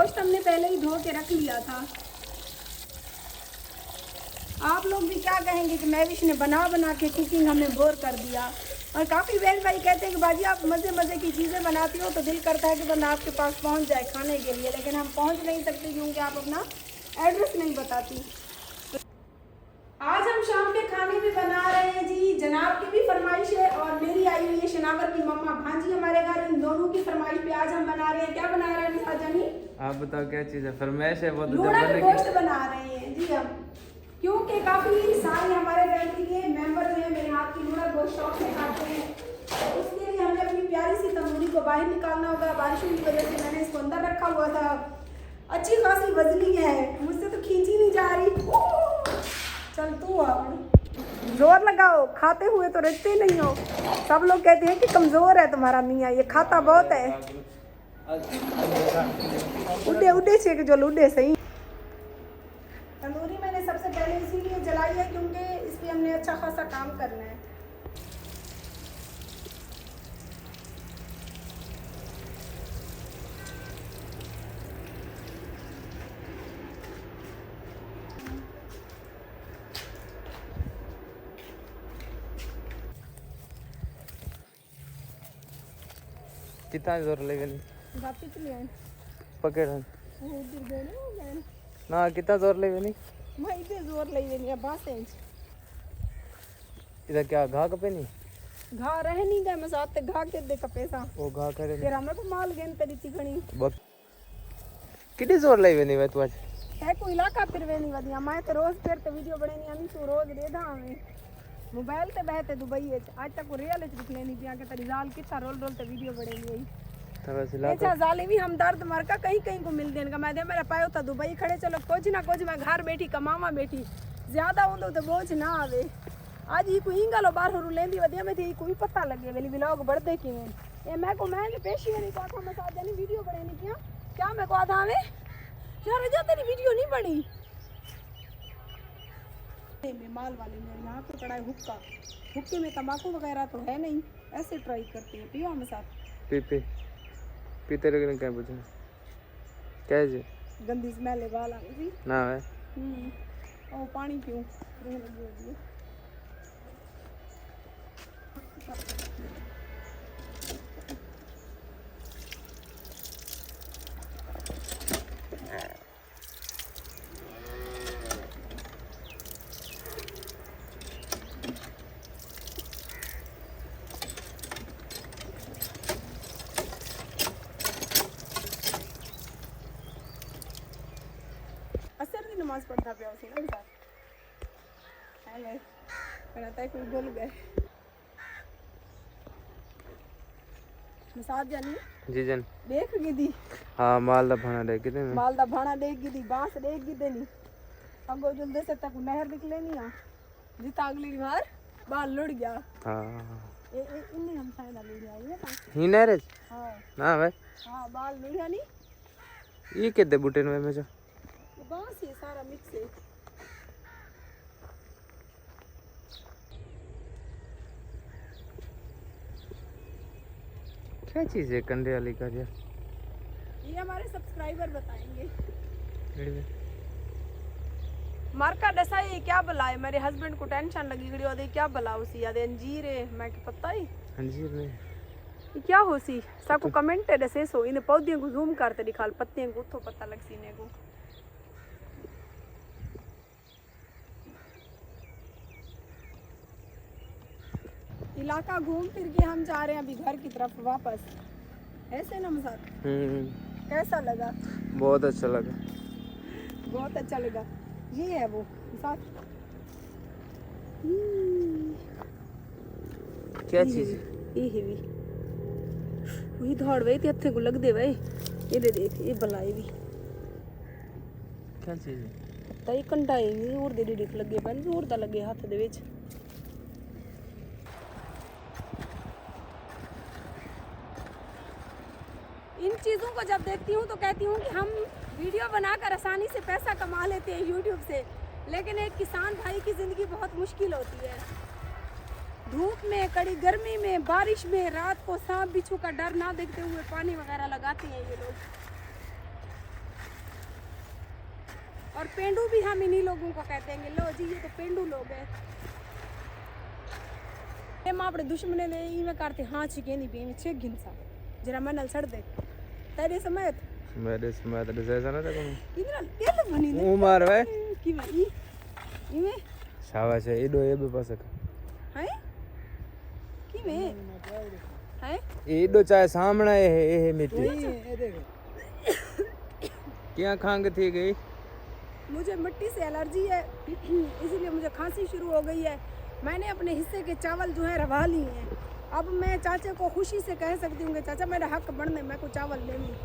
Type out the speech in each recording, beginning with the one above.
गोश्त हमने पहले ही धो के रख लिया था। आप लोग भी क्या कहेंगे कि महविश ने बना बना के कुकिंग हमें बोर कर दिया। और काफ़ी बहन भाई कहते हैं कि बाजी आप मज़े मज़े की चीज़ें बनाती हो तो दिल करता है कि बंदा आपके पास पहुंच जाए खाने के लिए, लेकिन हम पहुंच नहीं सकते क्योंकि आप अपना एड्रेस नहीं बताती। आज हम शाम के खाने में बना रहे हैं जी, जनाब की भी फरमाइश है और मेरी आई हुई है शनावर की मम्मा भांजी हमारे घर, इन दोनों की फरमाइश पे आज हम बना रहे हैं। क्या बना रहे हैं निशा जानी? आप बताओ क्या चीज़ है? फरमाइश है वो तो लूणक गोश्त बना रहे हैं जी हम, क्योंकि काफ़ी सारे हमारे फैमिली के मेंबर जो है मेरे हाथ की लूणक गोश्त शौक से खाते हैं। तो उसके लिए हमें अपनी प्यारी सी तंदूरी को बाहर निकालना होगा। बारिशों की वजह से मैंने इसको अंदर रखा हुआ था। अच्छी खासी वजनी है, मुझसे तो खींची नहीं जा रही। चल तू अब जोर लगाओ, खाते हुए तो रखते नहीं हो। सब लोग कहते हैं कि कमज़ोर है तुम्हारा मियाँ, ये खाता बहुत है। उड़े उड़े से जो उड़े सही। तंदूरी मैंने सबसे पहले इसीलिए जलाई है क्योंकि इस पर हमने अच्छा खासा काम करना है। कितना जोर लेगा वापिस ले आए पकड़ वो उधर गए ना ना, कितना जोर लेगा नहीं मैं इधर जोर ले लेनी है 5 इंच। इधर क्या घा पे नहीं घा रहे नहीं गए मैं साथ घा के दे का पैसा वो घा करे फिर हमें तो माल गेन तरी तिगणी बहुत कितनी जोर लेवे नहीं भाई तू आज है कोई इलाका फिर वे नहीं वदिया मैं तो रोज फिर तो वीडियो बने नहीं हमी तो रोज रेधा हमें मोबाइल ते बहते दुबई है आज तक रियल दिख लेनी पिया के तरी जाल कितना रोल रोल ते वीडियो बने नहीं अच्छा जाले भी हम दर्द मर का कहीं कहीं को मिल देन का मैं दे मेरा पायो था दुबई खड़े चलो कुछ ना कुछ मैं घर बैठी कमावा बैठी ज्यादा होंदो तो बोझ ना आवे। आज ही कोई इंगलो बाहर हो लेंदी वदिया में थी कोई पता लगे वेली व्लॉग बढ़दे कि ए मैं को मैं पेशी नहीं को था मैं साथ जानी वीडियो बने नहीं किया क्या मैं को आधा में यार रजा तेरी वीडियो नहीं बनी में माल वाले में यहाँ पे पड़ा है हुक्का, हुक्के में तम्बाकू वगैरह तो है नहीं, ऐसे ट्राई करते हैं। पियो हम साथ पीते रखने क्या पूछे क्या जी गंदी स्मेल है गाल आने ना है ओ पानी पीऊं रह लगी होगी नमाज पढ़ता पिया उसी ना साथ हेलो कहता है कोई बोल गए मसाज जानी जी जन देख गिदी हाँ माल दा भाना देख गिदे माल दा भाना देख गिदी बांस देख गिदे नी अगो जल्दी से तक नहर निकले नहीं आ जिता अगली बार बाल लुड़ गया हां ए इन्ने हम फायदा ले जाए ना ही नहर हां ना भाई हां बाल लुड़िया नहीं ये केदे बूटे में जो बांस ये सारा मिक्स है। क्या चीज़ है कंडे वाली का यार ये हमारे सब्सक्राइबर बताएंगे मार्का दसा ये क्या बुलाए मेरे हस्बैंड को टेंशन लगी गई और क्या बुला उसी याद अंजीर है मैं क्या पता ही अंजीर नहीं ये क्या हो सी सबको कमेंट है दसे सो इन पौधों को जूम करते दिखाल पत्तियों को तो पता लग सीने को इलाका घूम फिर के हम जा रहे हैं अभी घर की तरफ वापस ऐसे ना मसाद कैसा लगा? बहुत अच्छा लगा बहुत अच्छा लगा। ये है वो मसाद क्या चीज ये है भी वही दौड़ वही थे हथे को लग दे भाई ये दे देख ये बलाई भी क्या चीज है ताई कंडा है और दे देख लगे बन जोर दा लगे हाथ दे विच इन चीज़ों को जब देखती हूँ तो कहती हूँ कि हम वीडियो बनाकर आसानी से पैसा कमा लेते हैं यूट्यूब से, लेकिन एक किसान भाई की ज़िंदगी बहुत मुश्किल होती है। धूप में, कड़ी गर्मी में, बारिश में, रात को सांप बिच्छू का डर ना देखते हुए पानी वगैरह लगाते हैं ये लोग। और पेंडू भी हम इन्हीं लोगों को कहते हैं। लो जी ये तो पेंडू लोग हैं। हम अपने दुश्मने ने इवें करते हाँ छिकेंदी भी इवें छेक गिनसा जरा मनल सड़ दे तेरे समेत मेरे समय तो ऐसा ना था कोनो इधर ये तो बनी ने मार वे की भाई इवें शाबाश है एडो ए बे पासे है की में है एडो चाहे सामने है मिट्टी क्या खांग थी गई? मुझे मिट्टी से एलर्जी है इसीलिए मुझे खांसी शुरू हो गई है। मैंने अपने हिस्से के चावल जो है रवा लिए हैं। अब मैं चाचा को खुशी से कह सकती हूँ कि चाचा मेरा हक बनने मैं को चावल ले लूँ।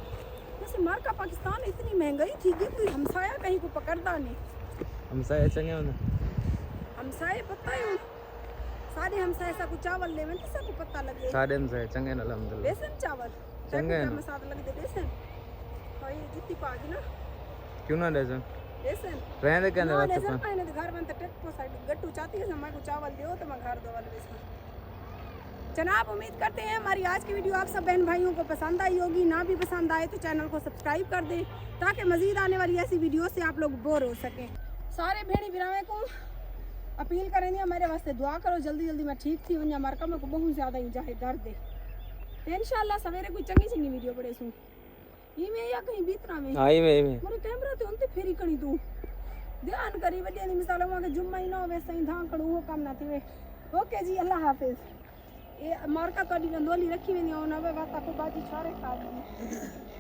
वैसे मार का पाकिस्तान इतनी महंगाई थी कि कोई हमसाया कहीं को पकड़ता नहीं। हमसाया चंगे होना हमसाए पता है सारे हमसाए ऐसा कुछ चावल ले में किसा को पता लगे सारे हमसाए चंगे ना अल्हम्दुलिल्लाह बेसन चावल चंगे ना साथ लग दे बेसन भाई जितनी पागी ना क्यों ना बेसन बेसन रहने के अंदर बेसन पाने तो घर में तो टेक को साइड गट्टू चाहती है समय को चावल दियो तो मैं घर दो वाले बेसन। जनाब उम्मीद करते हैं हमारी आज की वीडियो आप सब बहन भाइयों को पसंद आई होगी। ना भी पसंद आए तो चैनल को सब्सक्राइब कर दें ताकि मजीद आने वाली ऐसी वीडियो से आप लोग बोर हो सकें। सारे भेड़ी बिरावे को अपील करेंगे मेरे वास्ते दुआ करो जल्दी जल्दी मैं ठीक थी वरना हमारे कम को बहुत ज़्यादा ही जाए दर्द दे इंशाल्लाह सवेरे कोई चंगी चंगी वीडियो बड़े सू ई में या कहीं बीतना में आई में मोरे कैमरा ते उनते फेरी कणी तू ध्यान करी वडे नी मिसाल वहां के जुम्मा ही ना होवे सही धाकड़ू वो काम ना थीवे। ओके जी अल्लाह हाफिज। ये मार्का तोड़ी नंदोली रखी वेनी ओ नवे वाता को बाजी छारे खा दी।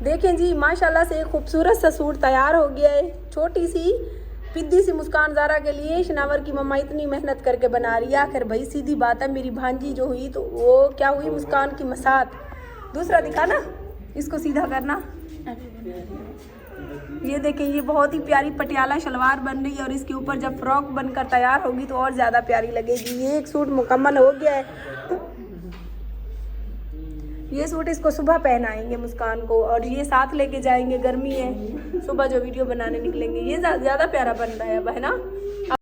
देखें जी माशाल्लाह से एक खूबसूरत सा सूट तैयार हो गया है। छोटी सी पिद्दी सी मुस्कान ज़ारा के लिए शनावर की मम्मा इतनी मेहनत करके बना रही है। आखिर भाई सीधी बात है मेरी भांजी जो हुई तो वो क्या हुई मुस्कान की मसात। दूसरा दिखा ना इसको सीधा करना। ये देखें ये बहुत ही प्यारी पटियाला शलवार बन रही है और इसके ऊपर जब फ्रॉक बनकर तैयार होगी तो और ज़्यादा प्यारी लगेगी। ये एक सूट मुकम्मल हो गया है। ये सूट इसको सुबह पहनाएंगे मुस्कान को और ये साथ लेके जाएंगे गर्मी है सुबह जो वीडियो बनाने निकलेंगे। ये ज़्यादा प्यारा बन रहा है अब है ना।